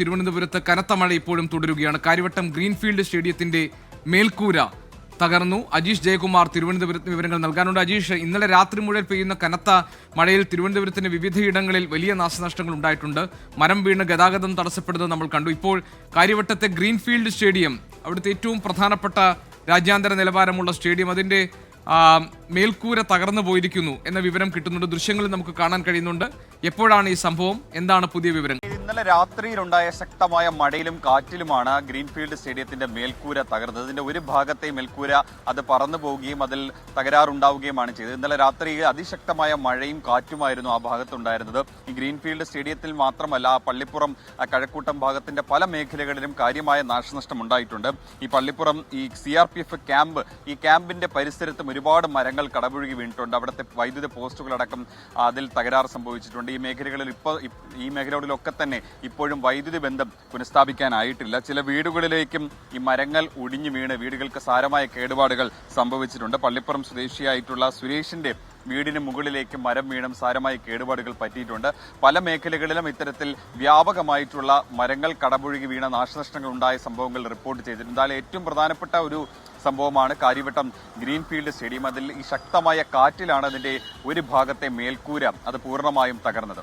തിരുവനന്തപുരത്ത് കനത്ത മഴ ഇപ്പോഴും തുടരുകയാണ്. കാര്യവട്ടം ഗ്രീൻഫീൽഡ് സ്റ്റേഡിയത്തിന്റെ മേൽക്കൂര തകർന്നു. അജീഷ് ജയകുമാർ തിരുവനന്തപുരത്ത് വിവരങ്ങൾ നൽകാനുണ്ട്. അജീഷ്, ഇന്നലെ രാത്രി മുഴുവൻ പെയ്യുന്ന കനത്ത മഴയിൽ തിരുവനന്തപുരത്തിന്റെ വിവിധയിടങ്ങളിൽ വലിയ നാശനഷ്ടങ്ങൾ ഉണ്ടായിട്ടുണ്ട്. മരം വീണ് ഗതാഗതം തടസ്സപ്പെടുന്നത് നമ്മൾ കണ്ടു. ഇപ്പോൾ കാര്യവട്ടത്തെ ഗ്രീൻഫീൽഡ് സ്റ്റേഡിയം, അവിടുത്തെ ഏറ്റവും പ്രധാനപ്പെട്ട രാജ്യാന്തര നിലവാരമുള്ള സ്റ്റേഡിയം, അതിന്റെ മേൽക്കൂര തകർന്നു പോയിരിക്കുന്നു എന്ന വിവരം കിട്ടുന്നുണ്ട്. ദൃശ്യങ്ങളിൽ നമുക്ക് കാണാൻ കഴിയുന്നുണ്ട്. എപ്പോഴാണ് ഈ സംഭവം? എന്താണ് പുതിയ വിവരങ്ങൾ? ഇന്നലെ രാത്രിയിലുണ്ടായ ശക്തമായ മഴയിലും കാറ്റിലുമാണ് ഗ്രീൻഫീൽഡ് സ്റ്റേഡിയത്തിന്റെ മേൽക്കൂര തകർന്നത്. ഇതിന്റെ ഒരു ഭാഗത്തെ മേൽക്കൂര അത് പറന്നു പോവുകയും അതിൽ തകരാറുണ്ടാവുകയുമാണ് ചെയ്തത്. ഇന്നലെ രാത്രി അതിശക്തമായ മഴയും കാറ്റുമായിരുന്നു ആ ഭാഗത്തുണ്ടായിരുന്നത്. ഈ ഗ്രീൻഫീൽഡ് സ്റ്റേഡിയത്തിൽ മാത്രമല്ല, പള്ളിപ്പുറം കഴക്കൂട്ടം ഭാഗത്തിന്റെ പല മേഖലകളിലും കാര്യമായ നാശനഷ്ടം ഉണ്ടായിട്ടുണ്ട്. ഈ പള്ളിപ്പുറം ഈ CRPF ക്യാമ്പ്, ഈ ക്യാമ്പിന്റെ പരിസരത്തും ഒരുപാട് മരങ്ങൾ കടപുഴകി വീണിട്ടുണ്ട്. അവിടുത്തെ വൈദ്യുത പോസ്റ്റുകളടക്കം അതിൽ തകരാറ് സംഭവിച്ചിട്ടുണ്ട്. ഈ മേഖലകളിലൊക്കെ തന്നെ ഇപ്പോഴും വൈദ്യുതി ബന്ധം പുനഃസ്ഥാപിക്കാനായിട്ടില്ല. ചില വീടുകളിലേക്കും ഈ മരങ്ങൾ ഒടിഞ്ഞു വീണ് വീടുകൾക്ക് സാരമായ കേടുപാടുകൾ സംഭവിച്ചിട്ടുണ്ട്. പള്ളിപ്പുറം സ്വദേശിയായിട്ടുള്ള സുരേഷിന്റെ വീടിന് മുകളിലേക്ക് മരം വീണും സാരമായ കേടുപാടുകൾ പറ്റിയിട്ടുണ്ട്. പല മേഖലകളിലും ഇത്തരത്തിൽ വ്യാപകമായിട്ടുള്ള മരങ്ങൾ കടപുഴകി വീണ നാശനഷ്ടങ്ങൾ ഉണ്ടായ സംഭവങ്ങൾ റിപ്പോർട്ട് ചെയ്തിട്ടുണ്ട്. അതിൽ ഏറ്റവും പ്രധാനപ്പെട്ട ഒരു സംഭവമാണ് കാര്യവട്ടം ഗ്രീൻഫീൽഡ് സ്റ്റേഡിയം. അതിൽ ഈ ശക്തമായ കാറ്റിലാണ് അതിന്റെ ഒരു ഭാഗത്തെ മേൽക്കൂര അത് പൂർണ്ണമായും തകർന്നത്.